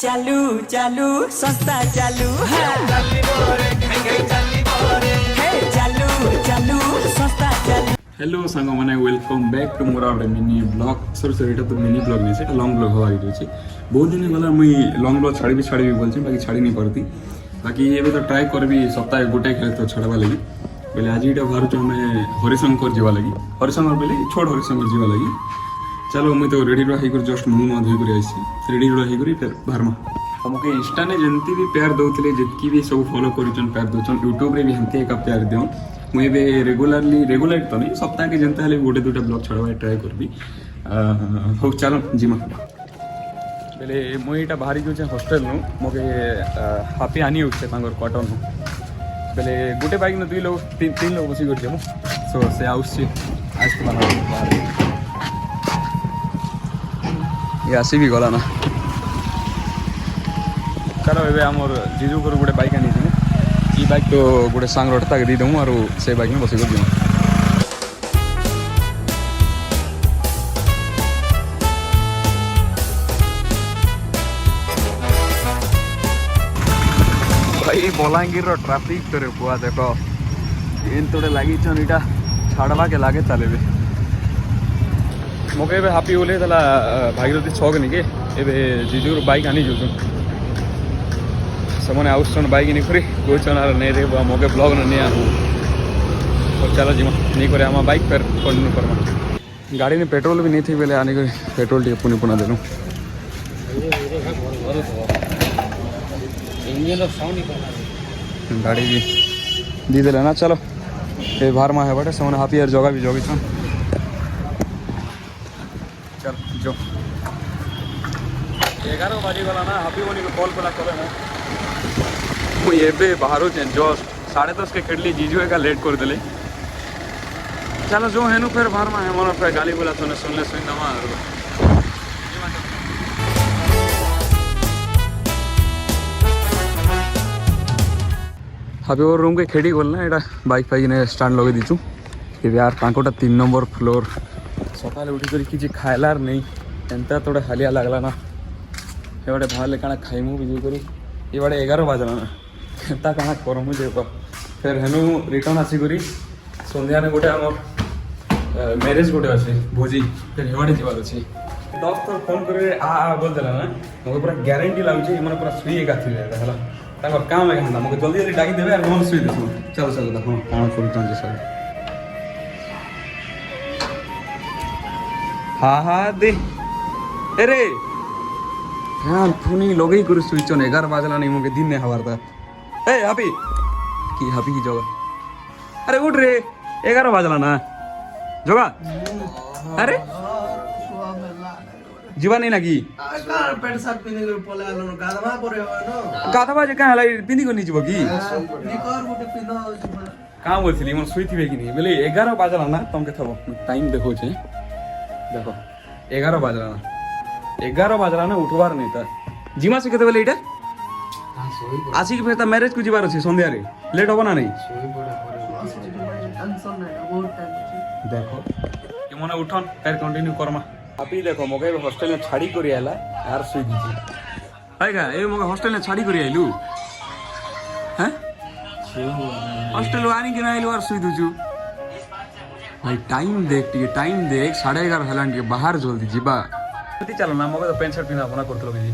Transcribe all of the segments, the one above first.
चालू चालू सस्ता चालू चालू चालू सस्ता चालू। हेलो सांग मैंने वेलकम बैक टू मोर गोटे मिनी ब्लॉग सॉरी ये तो मिनी ब्लॉग नहीं से लॉन्ग ब्लॉग हवा अच्छे बहुत दिन गला मुई लॉन्ग ब्लॉग छाड़ी बोलছি बाकी छाड़ी नहीं पारती बाकी ये तो ट्राई करबी सप्ताह गोटे खेल तो छाड़वा लगी बोले आज ये बाहर आम हरिशंकर जावा लगी हरिशंकर बोले छोड़ हरिशंकर जावा लगी चलो मुझे तो रेडी रही जस्ट मुँह धोकर आई रेडी रही फिर बाहरमा हमके इंस्टा ने जमती भी प्यार दौले जितकी भी सब फॉलो कर प्यार दौन यूट्यूब रे भी हमके एक प्यार दिवन मुझे रेगुलर तो नहीं सप्ताह के जनता है गोटे दुटा ब्लॉग छाड़वा ट्राई करबी हो चलो जिमा बेले मुझे बाहरी जाऊे हॉस्टेल नु मोके हापी आनी होते क्वार्टर नु बेले गोटे बाइक न तीन लोग बस कर सो से बाहर ये आसी भी गला ना चलो ये आमर जीजू को गोटे बाइक आनी ये बाइक तो गोटे सांग रटा दी दूँ और से बाइक में बस कर दूँ भाई बलांगीर ट्राफिक तो पुआ देख इन तोड़े लगी इटा छाड़वा के लागे चले मोके हापी बोले भागीरथी छक निके ए जीजूर बाइक आनी जाऊँ से आउसन बाइक नहीं करी गोचन और नहीं रे मोके ब्लॉग नहीं आ चलो जी नहीं करे आम बाइक फिर कंटिन्यू करमा गाड़ी में पेट्रोल भी नहीं थी बेले आने कर पेट्रोल टे पुनी पुना देनु गाड़ी भी दी देले ना चलो ये बाहर में है बटे से हापी यार जगह भी जगी छन चल जो 11 बजे गला ना हापी बोनी को कॉल कला करे ना मुझे बाहर जस्ट 10:30 के खेली जीजू का लेट कर दिले चलो जो है फिर बाहर में है मन फिर गाली बोला तो सुनले सुन दमा हापी और रूम के खेड़ी गलना यहाँ बाइक फाइक ने स्टाण लगे दीचु यार तांकोटा 3 नंबर फ्लोर सकाल उठी किसी खाइलार नहीं एंता थोड़ा हालिया लगला ना ये बाटे बाहर काଣା खाइमु बिजी करी ये बाटे 11 बजला ना एंता काଣା करमु देख फिर हेनु रिटर्न आसी करी संध्या ने गोटे आमर मैरिज गोटे अच्छे भोजी फिर हेवाड़े जीवार अच्छे 10 थर फोन कर बोल देला ना मुझे पूरा ग्यारंटी लगुचे मैंने पूरा सुई एका थी है काम है मुझे जल्दी जल्दी डाकी देवे और सुई देस चलो चलो देखो कौन कर सब हाँ हाँ दे अरे हाँ पुनी लगे कर सुईच 11 बजला नहीं मुझे दिन नहीं हवार ए हापी की जगह अरे उठ रे 11 बजला ना जगह अरे जीवा नहीं लगी पैंट शर्ट पिंदी कर पले आलो गाधवा परे हो न गाधवा जे काहे लाई पिंदी को नहीं जीव की निकर गुटे पिंदा काम बोलथिली मन सुई थिबे कि नहीं बोले 11 बजला ना तुमके थबो टाइम देखो छे देखो 11 बजला ना 11 बजला ना उठवार नहीं था जीमा से केते बोले इटा हां सोई आसी के फेता मैरिज को जीवार अछि संध्या रे लेट होबो ना नहीं सोई पड़े टेंशन नहीं बहुत टाइम देखो ये मने उठन फिर कंटिन्यू करमा अभी देखो मोके हॉस्टेल में छाड़ी कर आला यार सुई दीजिए है का ए मोके हॉस्टेल में छाड़ी कर आइलु हैं हॉस्टेल आनी कि ना आइलु यार सुई दुजु भाई टाइम देख 11:30 हलान के बाहर जल्दी जीबा कति चलो ना मोके तो पेंट शर्ट पिना बना करतलो बिजी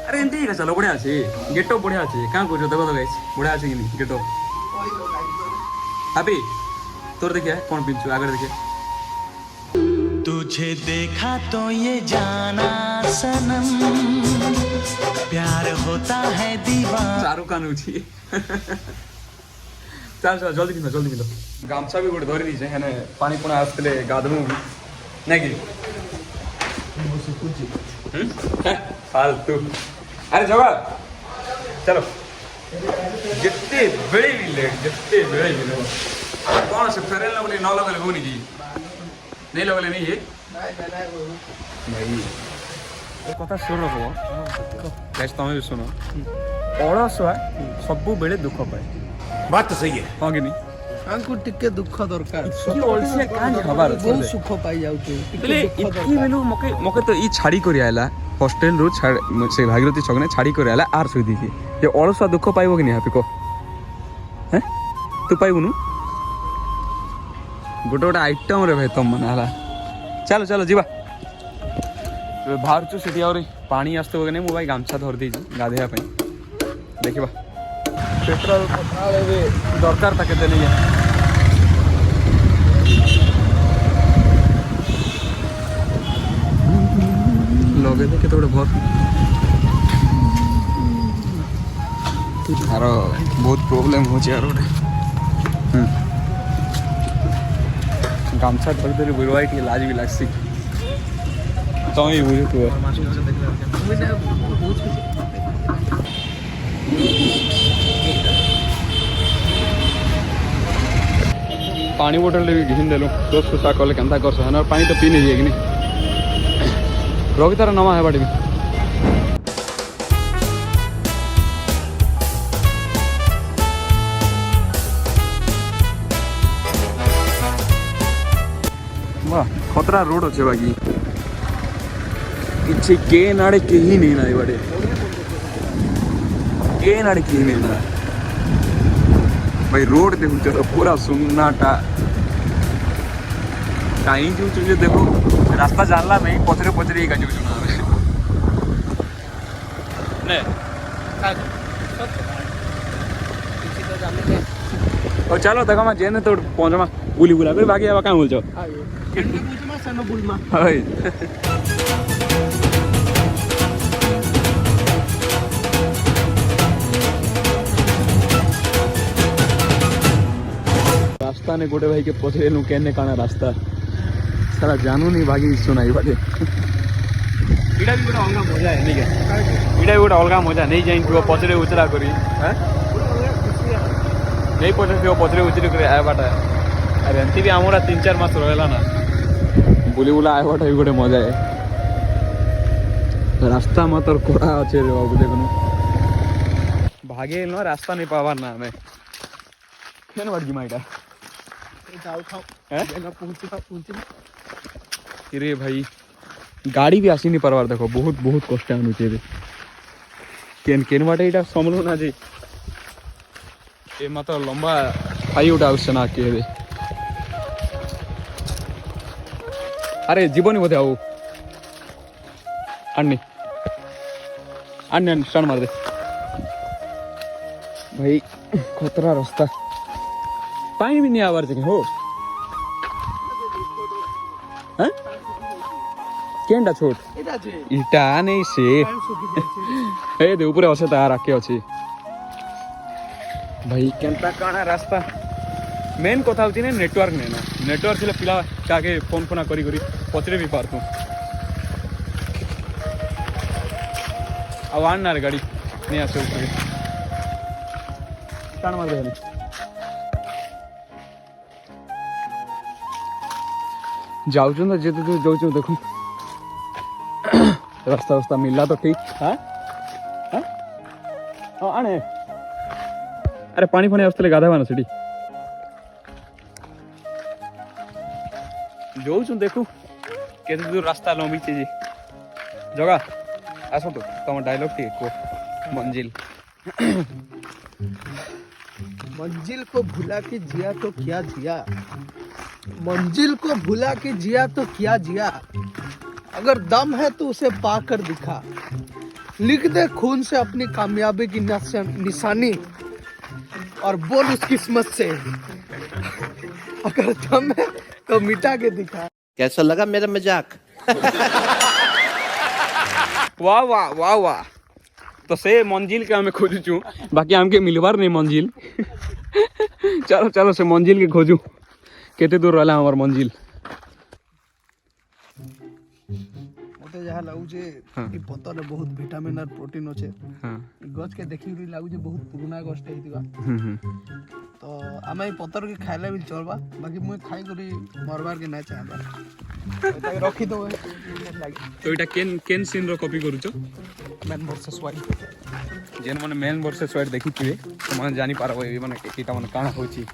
अरे एंती का चलो बढ़िया छै गेटअप बढ़िया छै का करो देखो तो गाइस बढ़िया छै कि नहीं गेटअप अभी तोर देखिए कौन पिंचू आगे देखिए तुझे देखा तो ये जाना सनम प्यार होता है दीवाना शाहरुख खान उठी चल चल जल्दी मिलो गामछा भी गोटे धरी दीजे हेने पानी पुना आसले गाधमु नहीं फालतू अरे जवा चलो जितने बड़े भी लेट कौन से फेरल लगले न लगले होनी जी नहीं लगले नहीं ये नहीं ये कथा सुनो हो गाइस तुम भी सुनो अलसुआ सब बेले दुख पाए बात तो सही है हाँ कि नहीं आंकु टिके दुख दरकार की अलसिया काहे हबार बहुत सुख पाई जाउते बेले इतकी बेलु मके तो ई छाड़ी करी आइला हॉस्टेल रु से भागीरथी छक ने छाड़ी कर आला आर सुई दी ये अलसा दुख पाइबो कि नहीं हापी को हैं तू पाइबुनु गोटे गोटे आइटम रे भाई तुम मन हला चलो चलो जीवा बाहर चु सेठी और पानी आसतो कि नहीं मु भाई गामछा धर दी गाधेया पे देखिबा पेट्रोल दरकार था केते नहीं लगे थे केते बहुत यार बहुत प्रॉब्लम हो यार गोटे गामछा धर धरी बुरवाई टी लाज भी लागसी तो ही बुझ तू पानी बोतल भी घिन देलु दोस्त खुशा कले केन्ता कर सहन और पानी तो पी नहीं कि नहीं रोगी तार नमा है बाटे भी वाह खतरा रोड अच्छे बाकी किसी के नाड़े कहीं नहीं ना बाटे के नाड़े कहीं नहीं ना भाई रोड देखो चलो पूरा सुन्नाटा कहीं जो देखो रास्ता जानला नहीं पचरे पचरे का जो ना और चलो देखो मैं जेने तो पहुंचमा बुली बुला कर बाकी अब कहाँ बोल रास्ता ने गोटे भाई के पचरे लू कहने काना रास्ता सारा जानू नहीं भागी सुनाई बाटे इडा भी गोटे अलगा मजा है नहीं क्या इडा भी गोटे अलगा मजा नहीं जाइन तो पचरे उचरा करी हैं नहीं पचरे पचरे उचरी कर आया बाटा अरे एमती भी आमरा 3-4 मास रहला ना बुली बुला आया बाटा भी गोटे मजा है रास्ता मात्र कोड़ा अच्छे रे बाबू देखो भागे न रास्ता नहीं पावार ना हमें केन बाट माइटा अरे भाई गाड़ी भी आसी नहीं पारवार देखो बहुत बहुत कष्ट अनुचे केन केन बाटे इटा समलो ना जी ए मात्र लंबा फाई उठा आउछ ना के अरे जीवनी बोधे आओ अन्नी अन्नी स्टार्ट मार दे भाई खतरा रास्ता पानी भी नहीं आवार जगह हो हैं केंडा छोट इटा नहीं से ए दे ऊपर असे तार आके अछि भाई केनता काना रास्ता मेन कथा होती ने नेटवर्क नहीं ना नेटवर्क से पिला काके फोन फोना करी करी पचरे भी पारतु अब आन ना रे गाड़ी नहीं आसे ऊपर स्टार्ट मार दे जाऊ तो जेते तू जाऊ देखो रास्ता रास्ता मिलला तो ठीक हाँ हाँ आने अरे पानी फानी आसते गाधा ना सीढ़ी जाऊ देखो केते दूर रास्ता लंबी चीज जगह आसो तो तुम डायलॉग टी को मंजिल मंजिल को भुला के जिया तो क्या जिया मंजिल को भुला के जिया तो क्या जिया अगर दम है तो उसे पाकर दिखा लिख दे खून से अपनी कामयाबी की निशानी और बोल उस किस्मत से अगर दम है तो मिटा के दिखा कैसा लगा मेरा मजाक वाह वाह वाह वाह तो से मंजिल के हमें खोजू बाकी हमके मिलवार नहीं मंजिल चलो चलो से मंजिल के खोजू केते दूर रहला हमर मंजिल मते जहा लागु जे ई पत्तर रे बहुत विटामिन और प्रोटीन अछि हां गछ के देखि रि लागु जे बहुत पुराना गछ हे दिबा तो आमे ई पत्तर के खाइले भी चलबा बाकी मुई खाइ करी मरबार के ना चाहबा एटा रखी दो तो एटा केन केन सीन रो कॉपी करू छ मैन वर्सेस वाइल्ड जेन माने मैन वर्सेस वाइल्ड देखि थिबे तो माने जानि पारबो ए माने एटा माने काना होची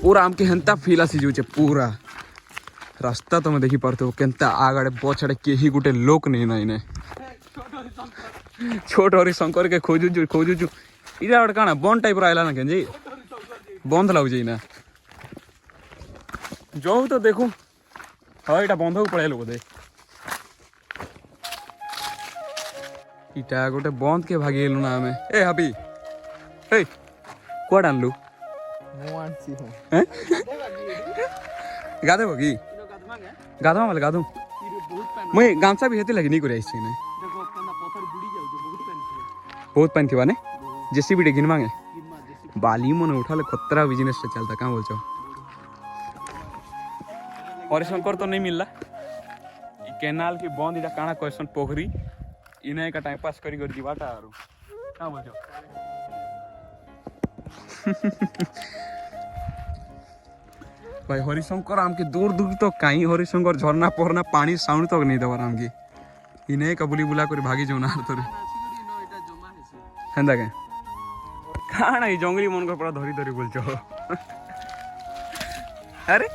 पूरा हमके हंता फील आसी जो पूरा रास्ता तुम देखी पारते हो केनता आगड़े पछड़े केही गुटे लोक नहीं ना इने छोट हरिशंकर के खोजुचु खोजुचु इटा गोटे काଣା बंद टाइप आइला ना केंजी बंद लाଗୁଛି ना जो तो देखू हाँ इटा बंध को पळेलो बोधे इटा गोटे बंद के भागीलु ना आमे ए हाबी ए कोड आनलु गाधे बगी गाधमा वाले गाधू मैं गामसा भी हेती लगी नहीं करे इसने बहुत पानी थी ने जेसीबी डे गिन मांगे बाली मन उठा ले खतरा बिजनेस से चलता कहाँ बोल हरिशंकर तो नहीं मिलला केनाल की बंद इटा काना क्वेश्चन पोखरी इन्हें का टाइम पास करी जीवाटा आरो कहाँ बोल भाई हरिशंकर आमके दूर दूर तो कहीं हरिशंकर झरना पहरना पानी साउंड तक नहीं दबार आमके इन्हें का बुली बुला कर भागी जाऊ ना तोरे हेंदा के काना ई जंगली मन को पूरा धरी धरी बोलछो अरे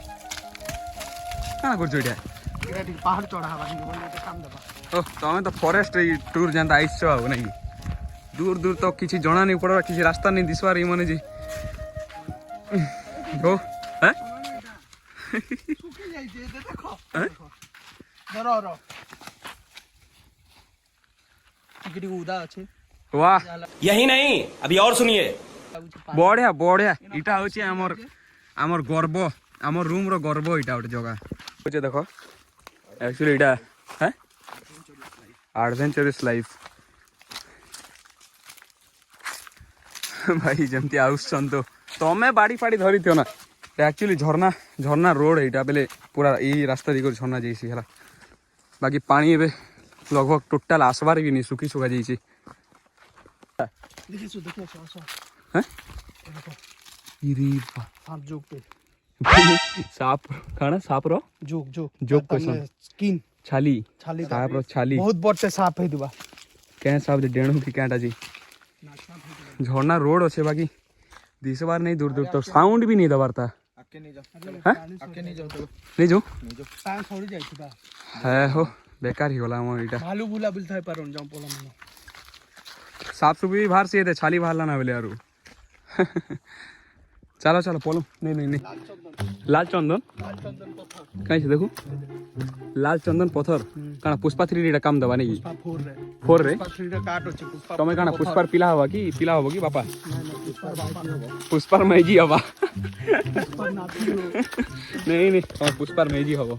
काना कर जोइटा एटा ठीक पहाड़ चढ़ा हवा नहीं बोले तो काम दबा ओ तमे तो फॉरेस्ट टूर जानता आइसो आ नहीं दूर दूर तक किसी जना नहीं पड़वा किसी रास्ता नहीं दिसवार ई माने जी हो हैं सुखी जाई जे देखो धरो रो टिकटी उदा আছে वाह यही नहीं अभी और सुनिए बढ़िया बढ़िया इटा होची हमर हमर गर्व हमर रूम रो गर्व इटा उठ जगह होचे देखो एक्चुअली इटा हैं एडवेंचरस लाइफ भाई जमती आउस तो तमे बाड़ी फाड़ी धरी थियो ना एक्चुअली झरना झरना रोड इटा बेले पूरा ई रास्ता दिगो झरना जैसी हला बाकी पानी एबे लगभग टोटल आसबार भी नहीं सुखी सुखा जैसी देखिए सो हैं इरी सांप जोक पे सांप खाना सांप रो joke joke joke question skin छाली छाली सांप रो छाली बहुत बड़ते सांप है दुबा क्या सांप जे डेणु की कांटा जी झरना रोड अच्छे बाकी दिस बार नहीं दूर दूर तो साउंड भी नहीं दबारता आके नहीं जाओ हैं आके नहीं जाओ तो नहीं जो टांग छोड़ी जाई थी है हो बेकार ही होला हम इटा भालू बुला बिलथा है पर जाऊं पोला में साफ सुबह बाहर से थे छाली बाहर लाना बेले यारू चलो चलो पोलो नहीं नहीं नहीं लाल चंदन कहीं से देखो लाल चंदन पत्थर काना पुष्पा 3 काम दबा नहीं फोर रे फोर रे पुष्पा 3 काट होचे पुष्पा तमे काना पुष्पार पिला हवा की बापा पुष्पार मैजी हवा नहीं नहीं पुष्पार मैजी हवा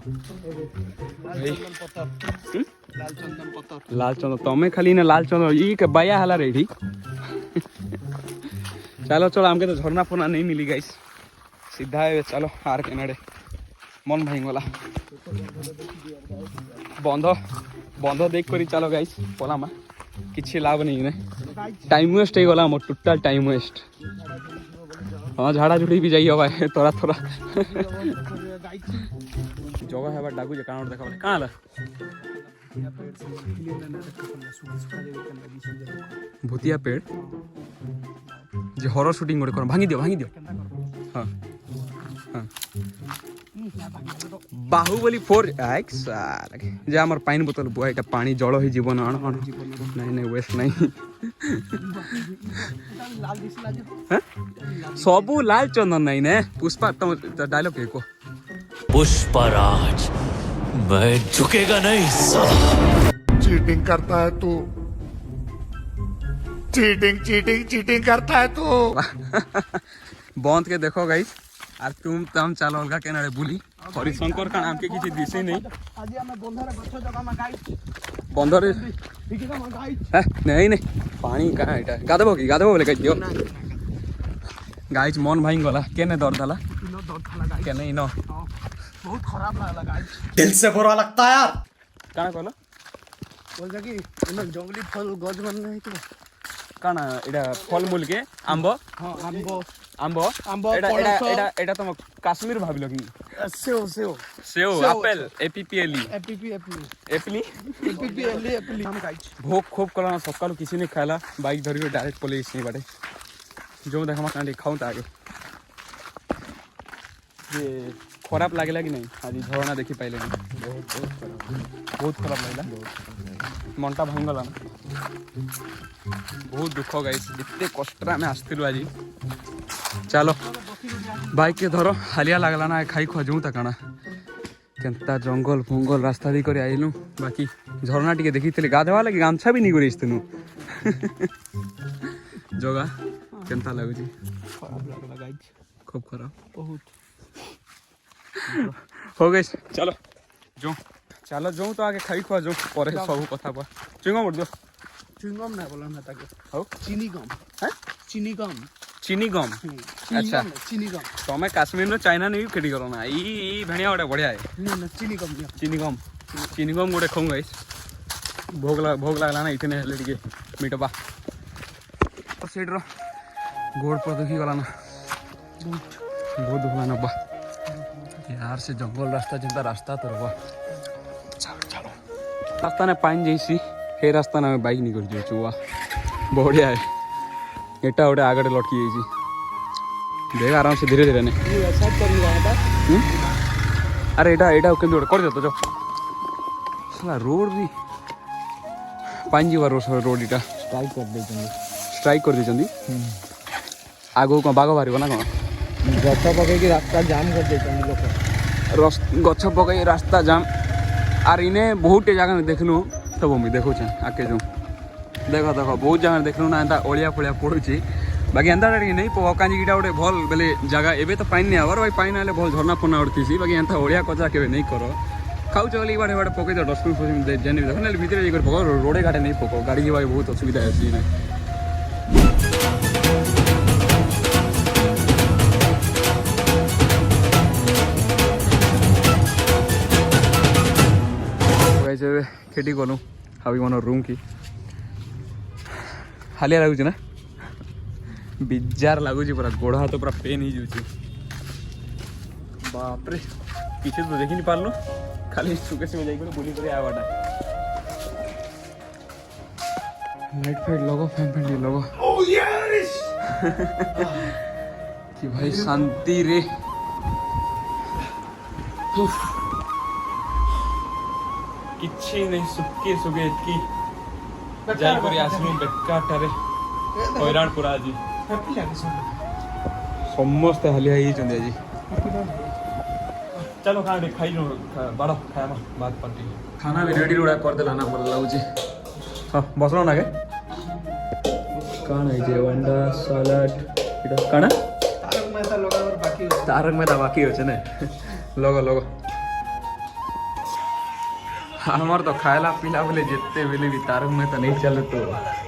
लाल चंदन पत्थर लाल चंदन तमे खाली ना लाल चंदन ई के बाया हला रेडी चलो चलो हमके तो झरना फोना नहीं मिली गाइस सीधा है चलो आर केनाडे मन भाई गला बंध बंध देख करी चलो गाइस पोला मा किछि लाभ नहीं ने टाइम वेस्ट हो गला मोर टोटल टाइम वेस्ट हां झाड़ा झुड़ी भी जाई हवा तोरा तोरा जगह है बा डाकू जे काउंट देखा काला भूतिया पेड़ जे हॉरर शूटिंग गोटे कर भांगी दियो हाँ हाँ बाहुबली 4 जे आमर पानी बोतल बुआ इटा पानी जल ही जीवन अण अण नहीं नहीं वेस्ट नहीं सबू लाल चंदन नहीं ने पुष्पा तुम डायलॉग के को पुष्पराज मैं झुकेगा नहीं साला चीटिंग करता है तू चीटिंग करता है तू बंद के देखो गाइस आर तुम चलो अलगा केनारे बुली हरिशंकर का नाम के किछि दिसे नहीं आज हमें बंधरे गछ जगह में गाइस बंदर ठीक है मैं गाइस नहीं नहीं पानी कहाँ इटा गाधबो बोले कह दियो गाइस मन भाई गला केने दर्द हला इनो दर्द थला गाइस केने इनो बहुत खराब लागला गाइस दिल से बुरा लगता है यार काना कहलो बोल जा कि इनो जंगली फल गज मन नहीं कि काना एडा फल मूल के आंबो हां आंबो आंबो आंबो एडा एडा एडा एडा तुम कश्मीर भाबिलो कि सेव सेव एप्पल एपीपीएली एपीपीएली हम गाइस भोग खूब कला सकाळु किसी ने खाला बाइक धरि डायरेक्ट पुलिस नहीं बाटे जो देखमा कांडी खाऊ त आगे ये खराब लागला कि नहीं आज झरना देखि पाइले बहुत खराब लागला मनटा भांगला बहुत दुख गाइस एते कष्ट आम आसलु आज चलो बाइक के धर हालिया लगला ना खाई खुआ जाऊँ तक केन्ता जंगल फंगल रास्ता दी कर आइलु बाकी झरना टिके देखी गाधवा लगे गामछा भी नहीं कर जगह केन्ता लगुच खराब लगला गाइस खूब खराब बहुत हो गई चलो जो चलो जो तो आगे खाई खुआ जो पर सब कथा पर चुंगम उठ दो चुइंगम ना बोला ना ताके हो चीनी गम हैं चीनी गम चीनी गम अच्छा चीनी गम तमें काश्मीर नो चाइना नहीं खेती करो ना ई भेड़िया गोटे बढ़िया है ना चीनी गम दिया चीनी गम गोटे खाऊ गाइस भोग लगला ना इतने हेले टिके मीटबा साइड रो गोड़ पर दुखी गला ना बहुत दुख ना बा यार से जंगल रास्ता चिंता रास्ता तो रहा रास्ता ने पाइन जैसी हे रास्ता ना बाइक नहीं कर चुआ बढ़िया है एटा गोटे आगटे लटकी जाइए देख आराम से धीरे धीरे नहीं ये ऐसा कर रहा था अरे एटा एटा केमती गोटे कर देतो जो साला रोड भी पाइन जीवा रोड इटा स्ट्राइक कर देछंदी आगो को बाग बाहर ना कौन गछ पकई रास्ता जाम कर देते लोग गछ पकई रास्ता जाम आर इने बहुत जगह में देखलु तब मुझे देखो आगे जो देख देख बहुत जगह देखलु ना एंता ओलिया फलिया पड़ुची बाकी एंता नहीं पका कहीं गोटे भल बेले जगह एवं तो पानी नहीं आवर भाई पानी आए भल झरना फरना उठती बाकी एंता ओलिया कचरा के नहीं कर खाऊ चल बाटे बाटे पकई दो डस्टबिन फस्टबिन जेन देख ना भितर जाकर पकाओ रोडे घाटे नहीं पकाओ गाड़ी की बहुत असुविधा है खेती कलु हावी मन रूम की हालिया लगुच ना बिजार लगुच पूरा गोड़ हाथ पूरा पेन ही जाऊँ बापरे किसी तो देखी नहीं पार्लु खाली सुकेश में जाकर बुली कर आवाटा लाइट फाइट लगो फैन फैन लगो कि भाई शांति रे किच्छी नहीं सुके सुगे की जाई करी आसलु बेकारटारे हैरान पूरा आज समस्त हालिया ही चंदे आज चलो खाने खाई लो बड़ा खाया बात पार्टी खाना भी रेडी रोड़ा कर देला ना बोल लाउजी हां बसलो ना के कान है जे अंडा सलाड इटा काना तारक मेहता बाकी होचे ने लोगो लोगो हमार तो खायला पीला बोले जितने बेले भी तारक मेहता नहीं चले तो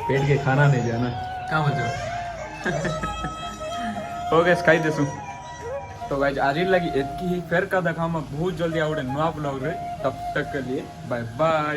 पेट के खाना नहीं जाना कहाँ मजो हो गए खाई देसु तो गाइस आज ही लगी इतकी ही फिर का देखा मैं बहुत जल्दी आउट नुआ ब्लॉग रे तब तक के लिए बाय बाय